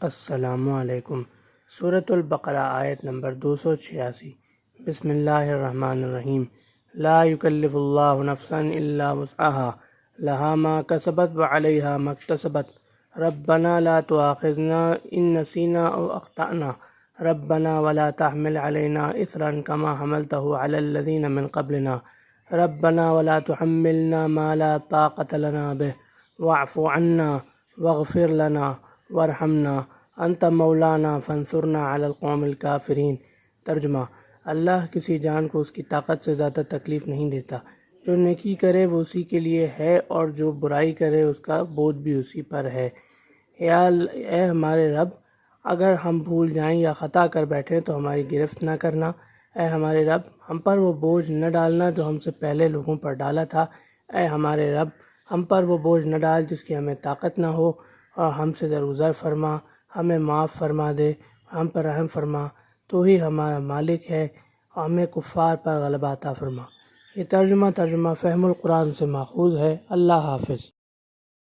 السلام علیکم۔ سورۃ البقرہ آیت نمبر 286۔ بسم اللہ الرحمن الرحیم۔ لا یکلف اللہ نفسا الا وسعها لها ما کسبت وعلیہا ما اکتسبت ربنا لا تؤاخذنا ان نسینا او اخطأنا ربنا ولا تحمل علینا اصرا کما حملته علی الذین من قبلنا ربنا ولا تحملنا ما لا طاقة لنا به واعف عنا واغفر لنا وارحمنا انت مولانا فانصرنا علی القوم الکافرین۔ ترجمہ: اللہ کسی جان کو اس کی طاقت سے زیادہ تکلیف نہیں دیتا۔ جو نیکی کرے وہ اسی کے لیے ہے اور جو برائی کرے اس کا بوجھ بھی اسی پر ہے۔ اے ہمارے رب، اگر ہم بھول جائیں یا خطا کر بیٹھیں تو ہماری گرفت نہ کرنا۔ اے ہمارے رب، ہم پر وہ بوجھ نہ ڈالنا جو ہم سے پہلے لوگوں پر ڈالا تھا۔ اے ہمارے رب، ہم پر وہ بوجھ نہ ڈال جس کی ہمیں طاقت نہ ہو، اور ہم سے درگزر فرما، ہمیں معاف فرما دے، ہم پر رحم فرما، تو ہی ہمارا مالک ہے، اور ہمیں کفار پر غلبہ عطا فرما۔ یہ ترجمہ فہم القرآن سے ماخوذ ہے۔ اللہ حافظ۔